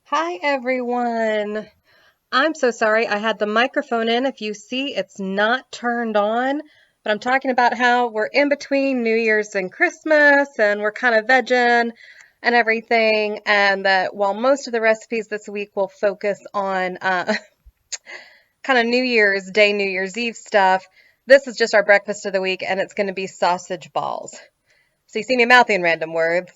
Hi everyone. I'm so sorry I had the microphone in. If you see, it's not turned on, but I'm talking about how we're in between New Year's and Christmas and we're kind of vegging and everything, and that while most of the recipes this week will focus on kind of New Year's Day, New Year's Eve stuff, this is just our breakfast of the week and it's going to be sausage balls. So you see me mouthing random words.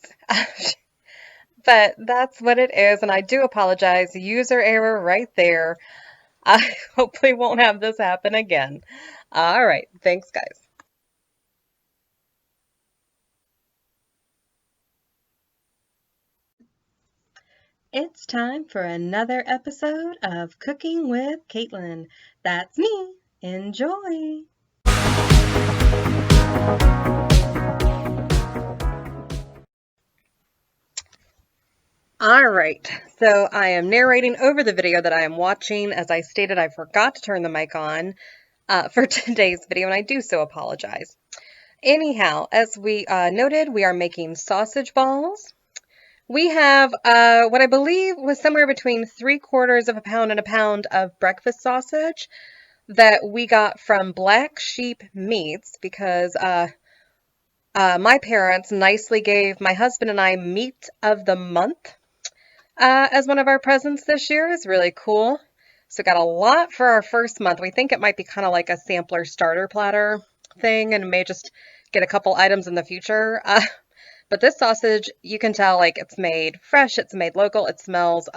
But that's what it is, and I do apologize. User error right there. I hopefully won't have this happen again. All right. Thanks, guys. It's time for another episode of Cooking with Kaitlin. That's me. Enjoy. All right. So I am narrating over the video that I am watching. As I stated, I forgot to turn the mic on for today's video, and I do so apologize. Anyhow, as we noted, we are making sausage balls. We have what I believe was somewhere between 3/4 of a pound and a pound of breakfast sausage that we got from Black Sheep Meats because my parents nicely gave my husband and I meat of the month as one of our presents this year. Is really cool. So got a lot for our first month. We think it might be kind of like a sampler starter platter thing and may just get a couple items in the future. But this sausage, you can tell like it's made fresh, it's made local, it smells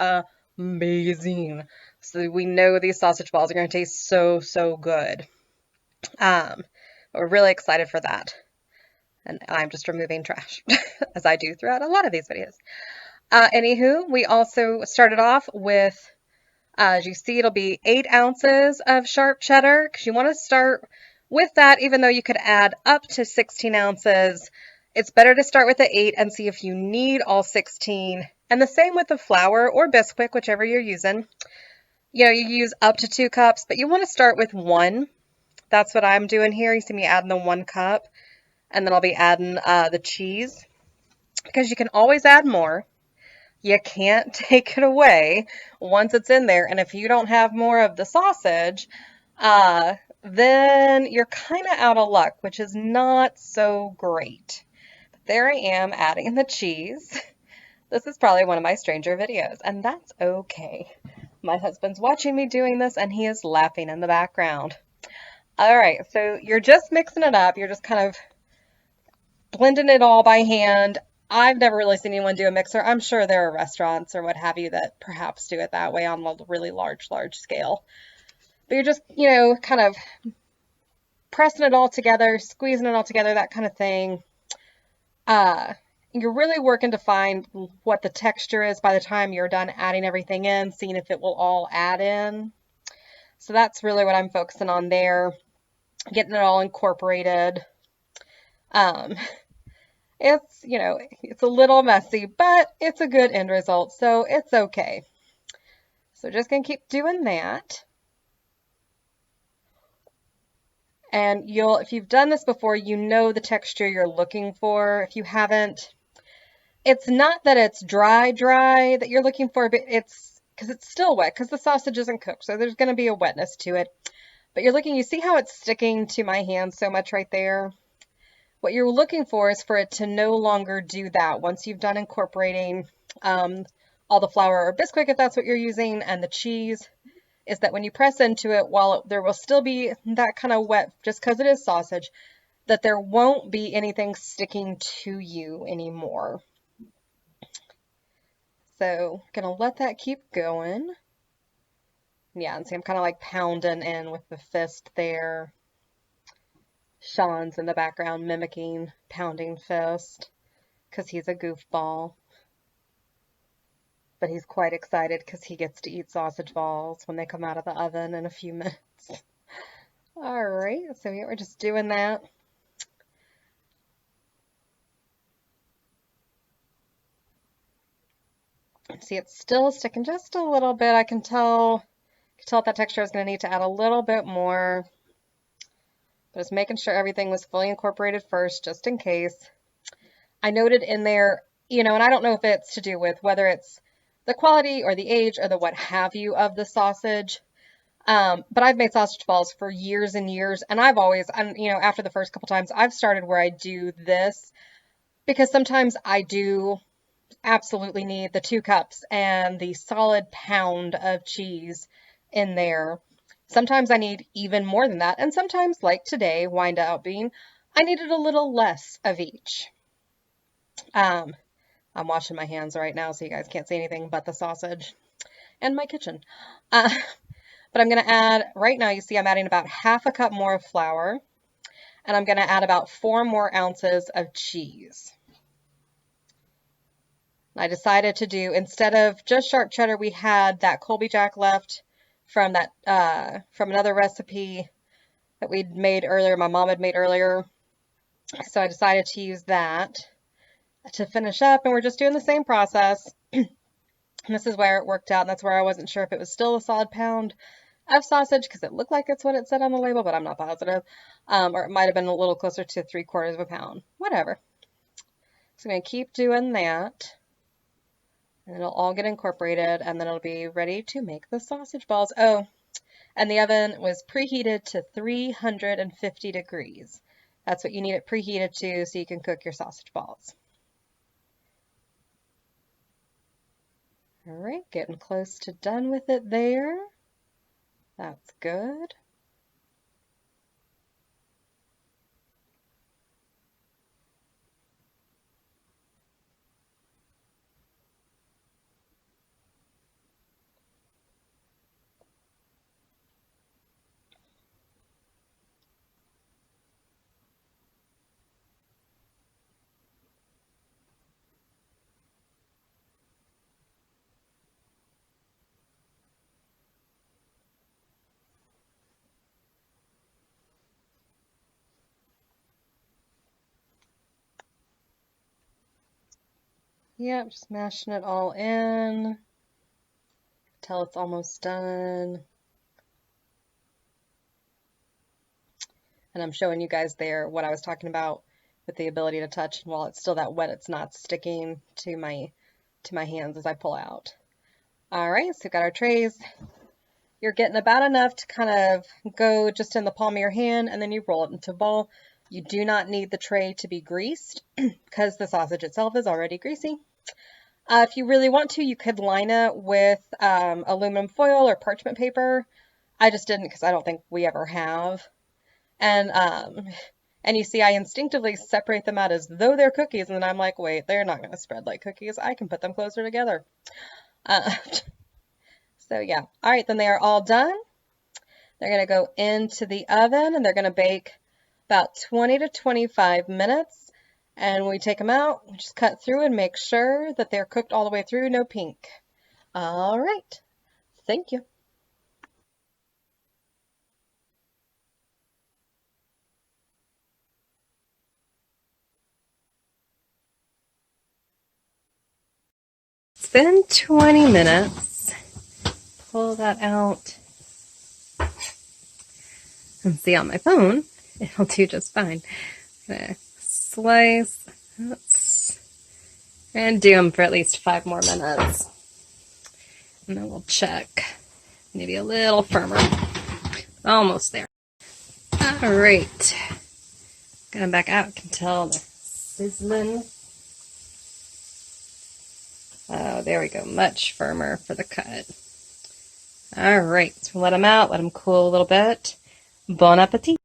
amazing. So we know these sausage balls are going to taste so, so good. We're really excited for that. And I'm just removing trash, as I do throughout a lot of these videos. Anywho, we also started off with, as you see, it'll be 8 ounces of sharp cheddar, because you want to start with that, even though you could add up to 16 ounces. It's better to start with the 8 and see if you need all 16. And the same with the flour or Bisquick, whichever you're using. You know, you use up to 2 cups, but you want to start with 1. That's what I'm doing here. You see me adding the 1 cup, and then I'll be adding the cheese, because you can always add more. You can't take it away once it's in there. And if you don't have more of the sausage, then you're kind of out of luck, which is not so great. But there I am adding the cheese. This is probably one of my stranger videos, and that's okay. My husband's watching me doing this, and he is laughing in the background. All right, so you're just mixing it up. You're just kind of blending it all by hand. I've never really seen anyone do a mixer. I'm sure there are restaurants or what have you that perhaps do it that way on a really large scale. But you're just, kind of pressing it all together, squeezing it all together, that kind of thing. You're really working to find what the texture is by the time you're done adding everything in, seeing if it will all add in. So that's really what I'm focusing on there, getting it all incorporated. Um, it's a little messy, but it's a good end result, so it's okay. So just gonna keep doing that. And if you've done this before, you know the texture you're looking for. If you haven't, it's not that it's dry that you're looking for, but it's because it's still wet because the sausage isn't cooked, so there's gonna be a wetness to it. But you see how it's sticking to my hand so much right there? What you're looking for is for it to no longer do that once you've done incorporating all the flour or Bisquick, if that's what you're using, and the cheese, is that when you press into it, while there will still be that kind of wet, just because it is sausage, that there won't be anything sticking to you anymore. So gonna let that keep going. Yeah, and see I'm kind of like pounding in with the fist there. Sean's in the background mimicking pounding fist because he's a goofball. But he's quite excited because he gets to eat sausage balls when they come out of the oven in a few minutes. All right, so yeah, we're just doing that. See, it's still sticking just a little bit. I can tell that texture is going to need to add a little bit more. But just making sure everything was fully incorporated first, just in case. I noted in there, and I don't know if it's to do with whether it's the quality or the age or the what have you of the sausage. But I've made sausage balls for years and years, and I've always, after the first couple times, I've started where I do this because sometimes I do absolutely need the 2 cups and the solid pound of cheese in there. Sometimes I need even more than that, and sometimes, like today, wind up being, I needed a little less of each. Um, I'm washing my hands right now, so you guys can't see anything but the sausage and my kitchen. Uh, but I'm going to add, right now, you see I'm adding about half a cup more of flour, and I'm going to add about 4 more ounces of cheese. I decided to do, instead of just sharp cheddar, we had that Colby Jack left from that from another recipe that we'd made earlier, my mom had made earlier. So I decided to use that to finish up, and we're just doing the same process. And this is where it worked out, and that's where I wasn't sure if it was still a solid pound of sausage, because it looked like it's what it said on the label, but I'm not positive. Or it might have been a little closer to 3/4 of a pound. Whatever. So I'm going to keep doing that. And it'll all get incorporated, and then it'll be ready to make the sausage balls. Oh, and the oven was preheated to 350 degrees. That's what you need it preheated to so you can cook your sausage balls. All right, getting close to done with it there. That's good. Yep, just mashing it all in until it's almost done. And I'm showing you guys there what I was talking about with the ability to touch. And while it's still that wet, it's not sticking to my hands as I pull out. All right, so we've got our trays. You're getting about enough to kind of go just in the palm of your hand, and then you roll it into a ball. You do not need the tray to be greased because the sausage itself is already greasy. If you really want to, you could line it with aluminum foil or parchment paper. I just didn't because I don't think we ever have. And you see I instinctively separate them out as though they're cookies, and then I'm like, wait, they're not going to spread like cookies. I can put them closer together. So yeah. All right, then they are all done. They're going to go into the oven, and they're going to bake about 20 to 25 minutes. And when we take them out, we just cut through and make sure that they're cooked all the way through, no pink. All right. Thank you. It's been 20 minutes. Pull that out. And see, on my phone, it'll do just fine. I'm gonna slice, and do them for at least 5 more minutes. And then we'll check. Maybe a little firmer. Almost there. All right. Get them back out. I can tell they're sizzling. Oh, there we go. Much firmer for the cut. All right. So let them out. Let them cool a little bit. Bon appetit.